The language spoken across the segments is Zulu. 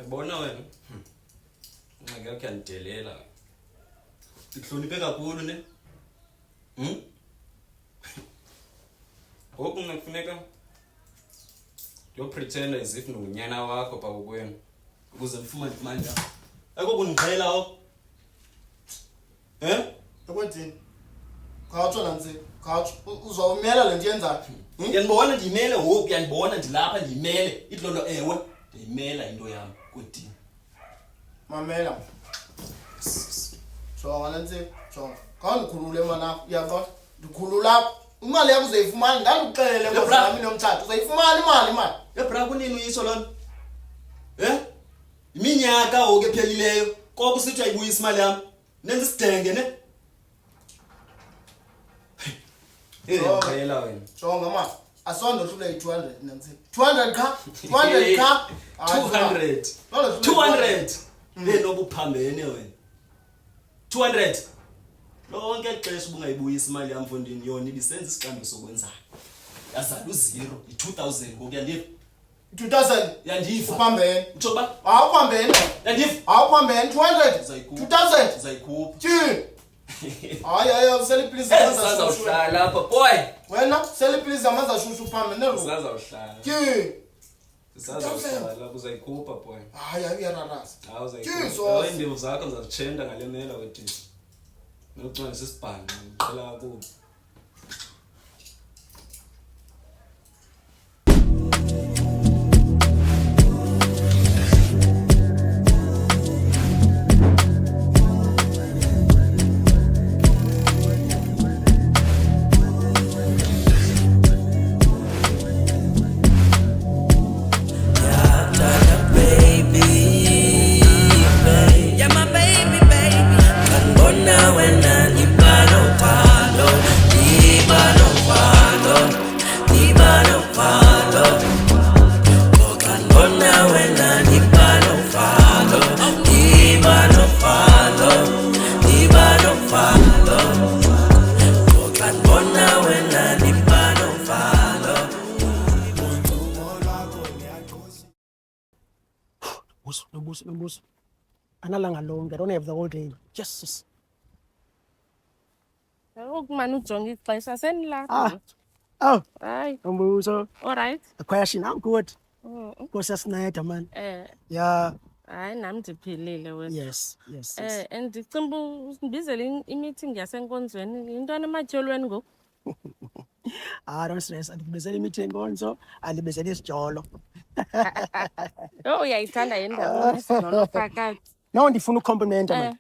Yabona wena. Ngeke yakhe yandelela. Ndihloniphe kakhulu ne. Ngoku kufuneka yo pretend as if ngunyana wakho pa kukwenu ukuze mfumane imali yakho. Ayikho kungiqhela o. Ekwenzeni? Khawutsho nansi, khawutsho uzawumela le nto yenzayo. Yanibona ndiyimele ngoku, yanibona ndilapha ndiyimele. Idlolo ewe, ndiyimela into yami kodini. Mamela. Jonga nansi, jonga. Khawundikhulule mana, uyabona? Ndikhulula. Imali yakho uzayifumana, ndandikuxelele ngozami nomthatha. Uzayifumana imali. Ebra kunini uyisho lona? Iminyaka oke phelileyo. Kodwa usithi ayibuyisa imali yami. Nenza isidenge ne. Ngiyela wena. Jonga ma, asonto hlule 200 nansi. 200 kha? 200 kha? 200. 200. Nobuphambene wena. 200. Lonke ixesha ubungayibuyisa imali yami mfondini yona ibisenza isixambo sokwenzayo. Yazala uzero, i2000 ngoku yandiva. 2000 yandiva. Uphambene. Utsho ba? Awuphambene. Yandiva. Awuphambene 200. 2000. Zayikhupha. Tshi. Hayi, sele please saza uhlala lapha boy. Wena sele please amaza shushu phambene ro. Saza uhlala. Tshi. Saza uhlala lapha uzayikhupha boy. Hayi uyararasa. Hawu uzayikhupha. Indebe zakho ngizazitshenda ngale mela wethu. Nokuncane sisibhanga ngiqala kubo. Nobuso. Analanga lonke. I don't have the whole day. Jesus. Manu jongi ixesha senilapha. Oh. Hayi. Nobuso. All right. A question. I'm good. Nkosi yasinceda man. Yeah. Hayi nami ndiphilile wena. Yes. Ndicimba usibizele i-meeting yasenkonzweni. Intwana ematyholweni ngoku? Don't stress. Andibizela i-meeting nkonzo, andibizela isijolo. Uyayithanda yendawo nesijolo phakathi. No, ndifuna ukucomplimenta man.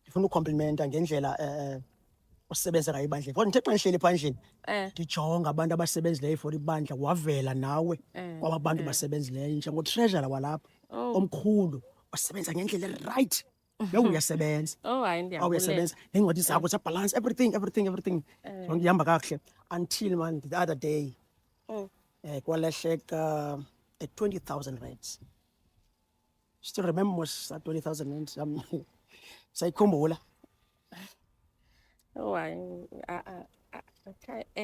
Ndifuna ukucomplimenta ngendlela usebenza ngayo ibandla. Kodwa ndithe xa ngihleli phandleni ndijonga abantu abasebenzileyo for ibandla wavela nawe kwaba bantu basebenzileyo njengotreasurer walapha omkhulu osebenza ngendlela right. Uyasebenza. Hayi ndiyabulela. Uyasebenza. Neencwadi zakho balance everything. Zonke ihamba kakuhle until man the other day. Kwalehleka 20,000 rands. Still remember that 20,000 rands. Sayikhumbula. Hayi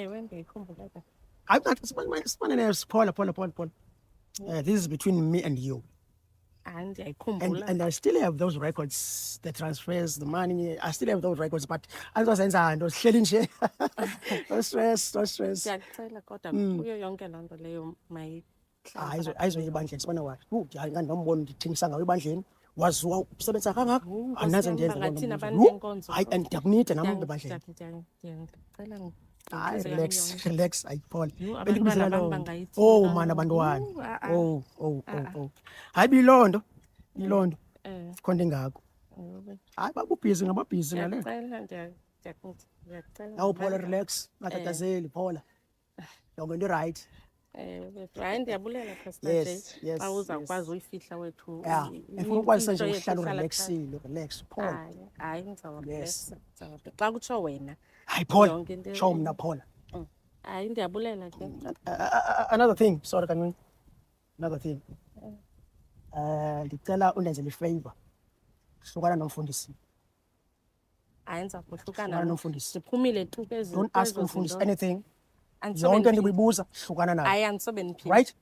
when ngiyikhumbula ka. I'm not Paula. This is between me and you. And I still have those records, the transfers, the money. I still have those records, but as I was saying, no stress. Ngiyacela kodwa kuyo yonke loo nto leyo ayizobandleni sibona wathi nganombona ndithengisa ngayo ebandleni waziwa usebenza kangaka anaze ndenza hayi andiyakunida nami ebandleni hayi relax ayiphola man abantwana hayi bilondo khona engako hayi babubhizi ngababhizi ngale awuphola relax ngatatazeli phola yonke into right. Hayi ndiyabulela Pastor J. Awuzakwazi uyifihla wethu. Ngifuna ukwazi nje uhlala relax phola. Hayi ngizawabhesa. Xa kutsho wena. Hayi phola. Show mna phola. Hayi ndiyabulela ke. Another thing, sorry kanini. Another thing. Ndicela undenzele ifavor. Hlukana nomfundisi. Hayi ngizakuhlukana nomfundisi. Siphumile tu phezulu. Don't ask umfundisi anything. Yonke ndibuyibuza hlukana nayo. Hayi andisobe niphila. Right?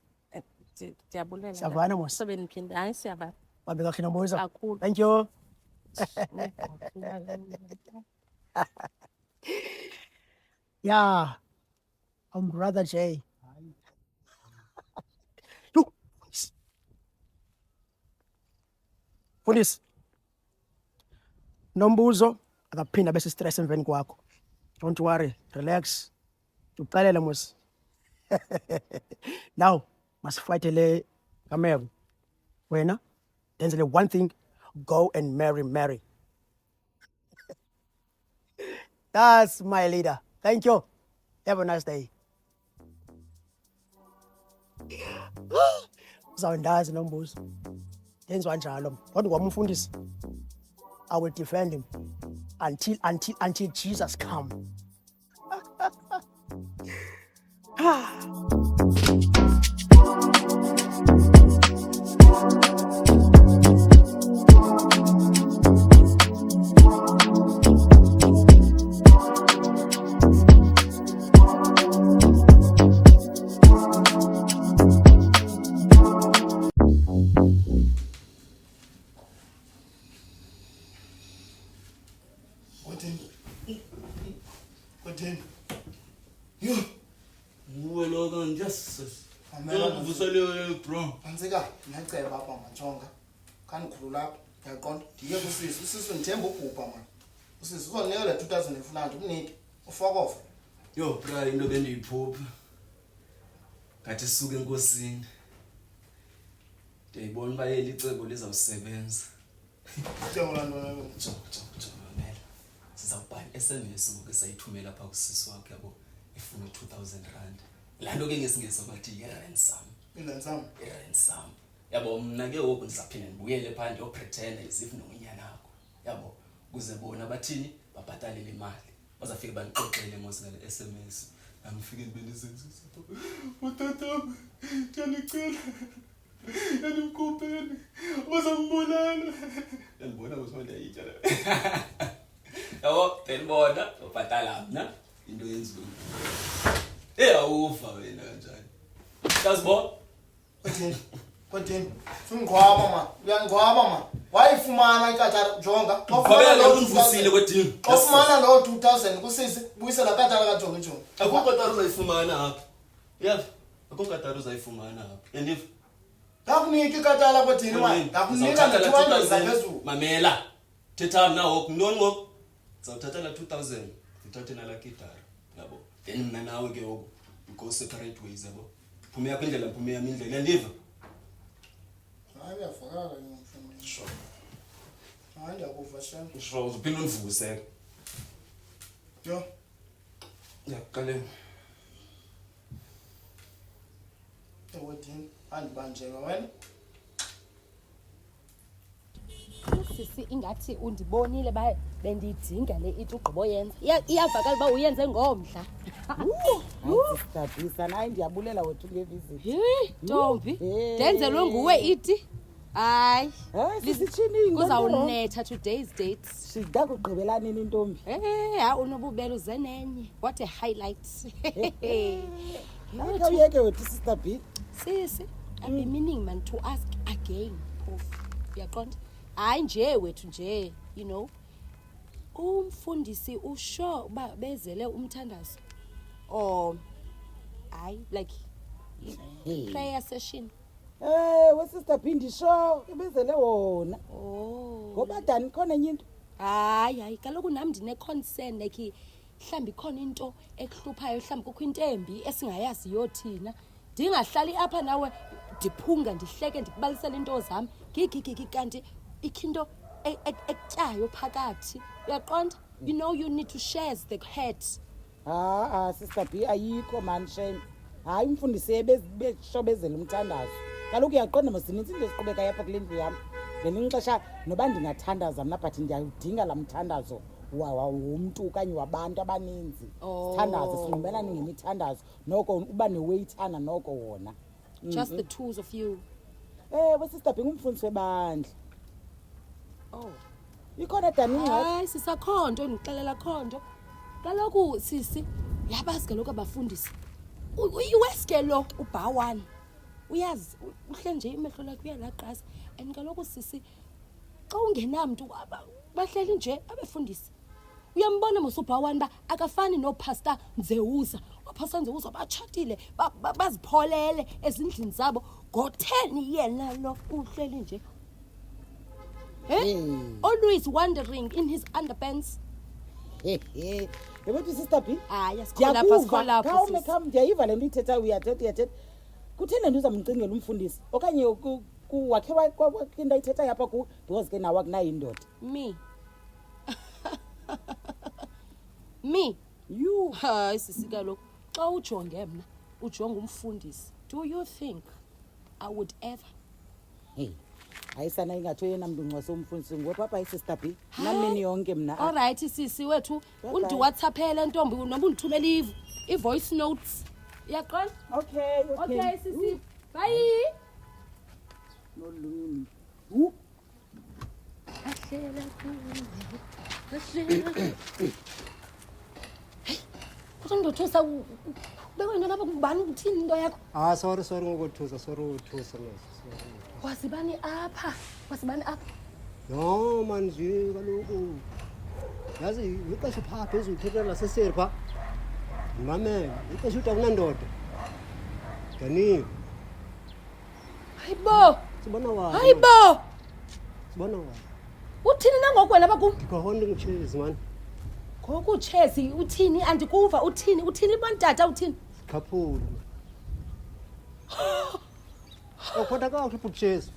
Ndiyabulela. Siyavana mos. Sobe niphinde. Hayi siyavana. Babe kakhe Nombuzo. Kakhulu. Thank you. Yeah. I'm Brother J. Yo. Fundisi. Nombuzo akaphinda bese stress emveni kwakho. Don't worry, relax. Uqalela mos. Now, masifight le kamero. Wena, denzele one thing, go and marry. That's my leader. Thank you. Have a nice day. Uzawundazi Nombuzo. Yenziwa njalo. Kodwa kwamfundisi. I will defend him until Jesus comes. Kodeni. Yo. Lo kan just. Ngivusele bro. Ansika, ngiyacela baba Machonga. Kanikhulula lapha. Ngiyaqonda. Ndiye kusisi. Usisi ngithemba ubhubha man. Usisi uzoninika le 2000 efunanda umniki. Ufaka off. Yo, bra into bendiyiphupha. Ngathi suke enkosini. Ndiyibona uba yeli icebo lizawusebenza. Njengoba nto Mela. Sizawubhala SMS ngoku sayithumela pha kusisi wakhe yabo ifuna 2000 rand. La nto ke ngesingesi bathi i-ransom. I-ransom. Yabo mna ke ngoku ndizaphinda ndibuyele pha ndiyopretenda as if nonyana nakho. Yabo kuze bona bathini babhatale le mali. Bazafika banixoxele mos ngale SMS. Angifike ndibendizenzisa. Utata ndiyanicela. Yandimkhupheni. Bazambulala. Yandibona ukuthi ndiyayitya la. Yabo ndibona ubhatala mna into yenziwe. Awufa wena kanjani? Yazibona? Kodeni. Singqwaba man. Uyangqwaba man. Wayifumana ikatara jonga. Ufabela lo uvusile kodini. Ofumana lo 2000 kusisi buyisela katara kajonga. Akukatara uzayifumana apha. Yabo, akukatara uzayifumana apha. Yandiva? Ngakunika ikatara kodini man. Ngakunika le 200 zaphezulu. Mamela. Thetha mna ngoku nonqo. Zawuthatha la 2000. Uthathe na la gitara. Yabo. Then mina nawe ke ngoku go separate ways yabo. Phuma yakho indlela phuma yami indlela. Yandiva? Hayi uyafakala ngomfundisi. Sure. Hayi ndiyakuva shem. Sure uzophila undivuse. Yo. Yaqale. Kodini andibanjeka wena. Sisi ingathi undibonile ba bendiyidinga le ithi ugqibo yenza. Iyavakala ba uyenze ngomdla. Sisabisa naye ndiyabulela wethu ngevisit. Ntombi, ndenzelwe nguwe ithi. Hayi. Sisithini kuzawunetha today's date. Sida kugqibela nini intombi? Ha unobubele uzenenye. What a highlight. Awuyeke wethu Sister B. Sisi, I've been meaning man to ask again. Uyaqonda? Hayi nje wethu nje, you know. Umfundisi usho ba bezele umthandazo. Or I like prayer session. We Sister B ndisho ibezele wona. Ngoba dani khona enye into? Hayi kaloku nami ndine concern like mhlambi khona into ekuhluphayo mhlambi kukho into embi esingayazi yothina. Ndingahlali apha nawe ndiphunga ndihleke ndikubalisela into zami. Gigi kanti ikhinto ekutyayo phakathi. Uyaqonda? You know you need to share the head. Sister B ayikho man shame. Hayi umfundisi beshobezela umthandazo. Kaloku uyaqonda masininzi into esiqhubeka yapha kule ndlu yami. Ngelinye ixesha noba ndingathandaza mna but ndiyawudinga la mthandazo womntu okanye wabantu abaninzi. Sithandaze sinqumelane ngemithandazo noko uba newayithana noko wona. Just the twos of you. We Sister B ngumfundisi webandla. Ikhona dani ingxaki? Hayi sisakhonto ndixelela khonto. Kaloku sisi yabazi kaloku abafundisi. Uweske lo ubha1. uyazi uhle nje imehlo lakhe uyalaqasa and kaloku sisi xa ungenamntu bahleli nje abefundisi uyambona mosubhawani ba akafani nopastor Nzeuza opastor Nzeuza batshatile bazipholele ezindlini zabo ngo10 yena lo uhleli nje always wandering in his underpants. Yebo sister B sikhona lapha ndiyayiva le nto ithetha uyathetha kutheni nto uzamcingela umfundisi okanye wakhe into ithetha yapha ku because ke nawe akunayo indoda me you hayi sisika lokho xa ujonge mna ujonga umfundisi do you think I would ever ayisana ingathi yena mntu ncwase umfundisi ngopapa sister B namini yonke mna all right sisi wethu undi WhatsAppele ntombi noma undithumela i-voice notes yaqala okay sisi bye nolumi ahlela kuzondothusa bekwena lapha kubani ukuthini into yakho sorry ngokuthusa sorry uthusa wasibani apha no manje kaloku yazi ixesha phaa phezulu thethela seseri phaa mamele ixesha uthi akunandoda Dani hayibo sibona wa uthini nangoku wena bakum ngihonda ngitshezi man ngoku chezi uthini andikuva uthini bantata uthini couple kodwa ka ukuputshezi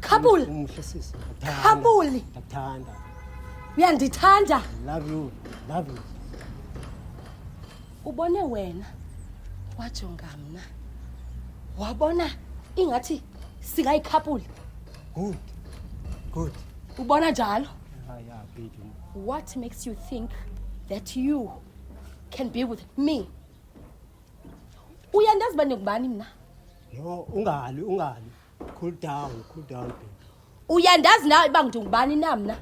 couple umhlesisi couple ndathanda uyandithanda love you ubone wena wajonga mna wabona ingathi singayicouple good ubona njalo yeah baby what makes you think that you can be with me uyandazi bani ngubani mna no ungali cool down baby uyandazi nawe uba ngidingubani na mna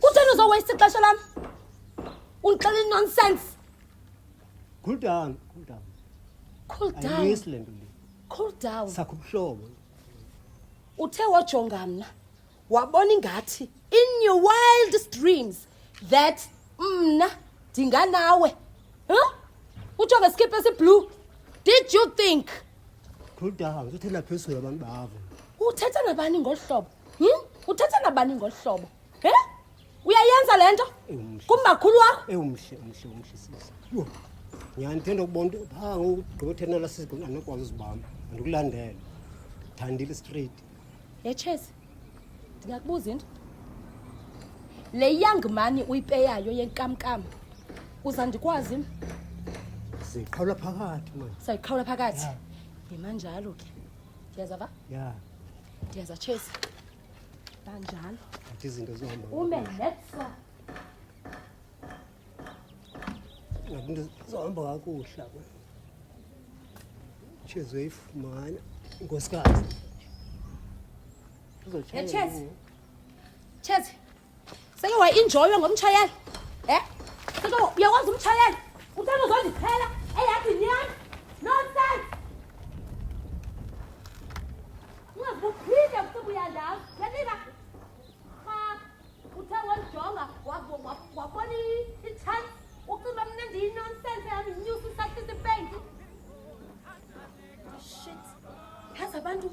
kutheni uzowaste ixesha lam undixelela nonsense cool down cool down sakubuhlobo uthe wajonga mna wabona ingathi in your wildest dreams that mna ndinganawe ujonge skip esiblue did you think cool down uthela phezulu abantu bavo uthetha nabani ngohlobo uyayenza lento kumakhulu wakho umhle sisi yo ngiyandithanda ukubona pha ngogqibethena la sizigqina nokwazi uzibamba andikulandela thandile straight yechesi ndingakubuza into le young money uyipeyayo yenkamnkam uza ndikwazi siqhawula phakathi man sayiqhawula phakathi yimanjalo ke ndiyazava ndiyaza chesi banjalo athi izinto zihamba letsa into zohamba kakuhla chezo uyifumana nkosikazi chesi seke wayi-enjoywe ngomtshayeli seke uyakwazi umtshayeli uthanda uzoziphela eyadini yami nonsense ungazibuphinde kusebuyandawo yalila uthe wandijonga wabona i-chance ucimba mna ndiyi-nonsense yami inyusa isahlisa ipenki shit yazi abantu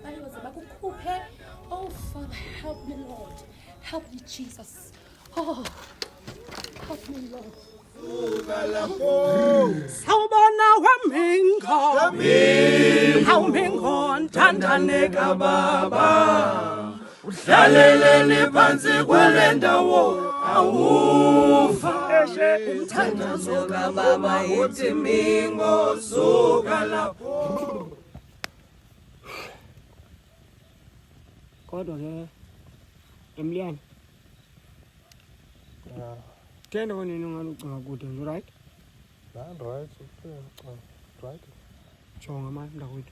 bayoze bakukhuphe oh Father help me Lord help me Jesus help me Lord Sawubona wamingo ntandane kababa udlaleleni phansi kwale ndawo awufa umthandazo kababa yithi mingo suka lapho kodwa ke Emilian Tena wena ungalucinga kude nje right? Right. Right. Jonga manje mntakwethu.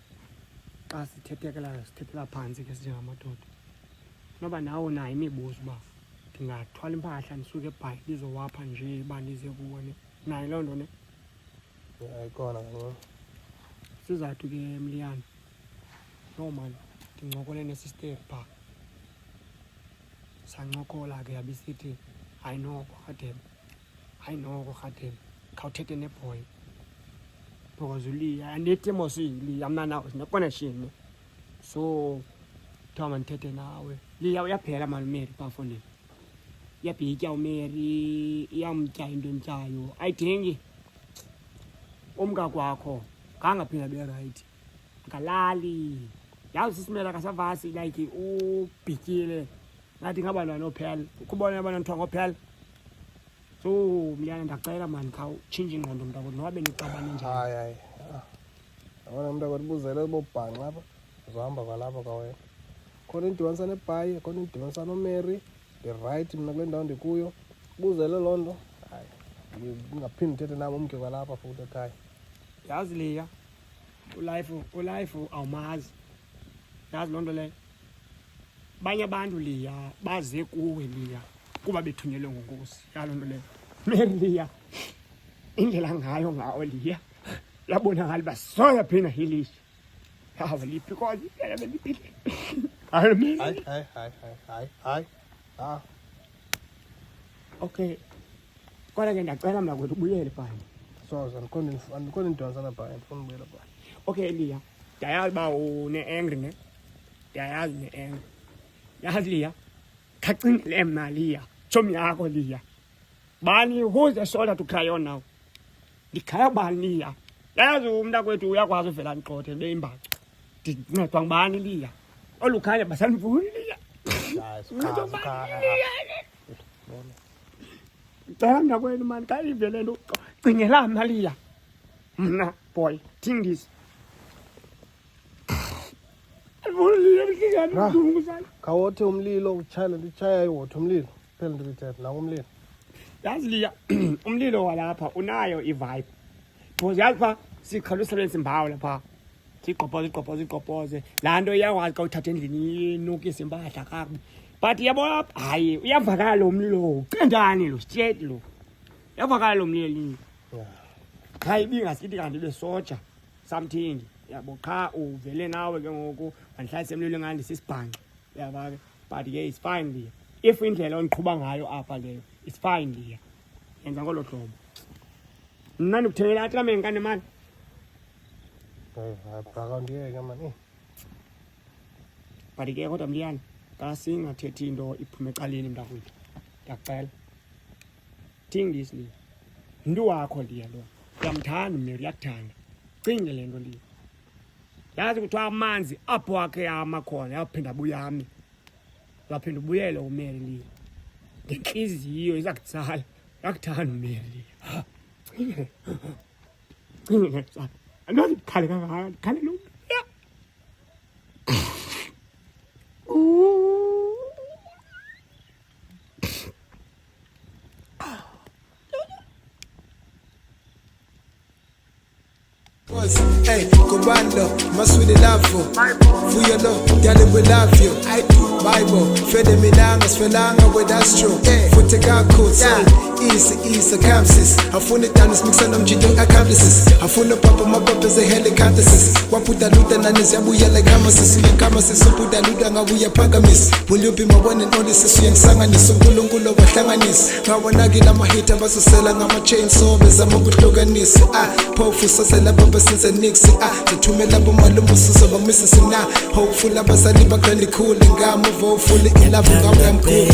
Xa sithethela phansi ke sinjengamadoda. Noba nawe nayo imibuzo uba ndingathwala impahla ndisuke ebhayi ndizowapha nje uba ndize kuwe ne. Nayo loo nto ne. ayikona kancane. Sizathu ke Mliyane. No man, ndincokola nesister pha. Sancokola ke yabisithi ayinoko Khathemba. Ayinoko Khathemba. Khawuthethe neboy. Because Liya andithi mos Liya mna nawe sine-connection. So Thoma ndithethe nawe. Liya uyaphela mani uMary pha fonini. Iyabhitya uMary, iyamtya into entyayo. Ayidingi umka kwakho ngangaphinda be right. Ngalali. Yazi sisimela kasavasi like ubhityile. Ngathi ngabantwana ophela. Ukubona abantwana ngophela. So Mliyane ndacela mani khawutshintshe ingqondo mntakwethu noba benixabane njani. Hayi. Abona mntakwethu buzele bobhanqa apha. Uzohamba kwalapha kwawena. Khona indibanisa nebhayi, khona indibanisa noMary. Right mina kule ndawo ndikuyo. Buzele loo nto. Hayi. Ungaphindi uthethe nabo umke kwalapha futhi ekhaya. Yazi Liya. Ulife awumazi. Yazi loo nto leyo. Banye abantu Liya baze kuwe Liya kuba bethunyelwe nguNkosi. Yaloo nto leyo. Mary Liya. Indlela ngayo Liya. Yabona ngale basoya phina hilishi. Yawa liphi because phela beliphile. Hayi. Okay. Kodwa ke ndacela mna kwethu ubuyele phana. So andikho indibanisa nebhayi ndifuna ubuyela phana. Okay Liya. Ndiyayazi uba une-angry ne? Ndiyayazi une-angry. Yazi Liya. Khacingele mna Liya. Tshomi yakho Liya. Bani who's the shoulder to cry on now? Ndikhaya bani Liya? Yazi umntakwethu uyakwazi uvela nqothe beyimbacu. Ndincedwa ngubani Liya? Olukhanya basanivuni Liya. Cela mntakwethu mani kayive le nto. Cingela mna Liya. Mna boy, think this. Khawothe umlilo utshayela nditshaya iwotha umlilo. Phela ndibithethe nawo umlilo. Yazi Liya, umlilo walapha unayo i-vibe. Because yazi pha siqhela usebenzisa imbawo lapha. Siqopoze. Laa nto iyakwazi xa uthatha endlini inukisa impahla kakubi. But yabona hayi uyavakala lo mlilo. Uqendani lo straight lo. Uyavakala lo mlilo Liya. Hayi bingasithi kanti besoja something. Yabo cha uvele nawe ke ngoku andihlalise emlilo ngandi sisibhanqa. Yaba ke but ke it's fine Liya. If indlela oniqhuba ngayo apha leyo it's fine Liya. Yenza ngolo hlobo. Mna ndikuthengela atlame ngane mani. Hayi bhaka ndiyeke mani. But ke kodwa Mliyane kasingathethi into iphume ecaleni mntakwethu. Ndiyacela. Think this Liya. Ndu wakho Liya lo. Uyamthanda uMary uyakuthanda. Cinge le nto Liya. Yazi kuthiwa amanzi apho wakhe yama khona yaphinda abuyame. Laphinda ubuyele uMary Liya. Ngenhliziyo izakutsala. Yakuthanda uMary Liya. Cinge. Andazi khale kangaka khale lo. Hey, Kobando, must with the love for you know, girl, we love you. I do, Bible, Fede Minangas, Felanga, with that's true. Hey, Futega coats, easy, campuses. I found it down, this mix and I'm cheating accomplices. I found a papa, my papa's a helicopters. What put the luta and is Yabuya like Hamasis, and Kamasis, so put the luta and we are pagamis. Will you be my one and only sister and Sanganis, so Kulungulo, Tanganis? Now when I get on my hit, I was selling on my chainsaw, as I'm a good loganis. Powerful, so I love since a Nixie. To me, love my lumber, so I'm missing now. Hopeful, I'm a sali bakali cool, and I'm fully in love with I'm cool,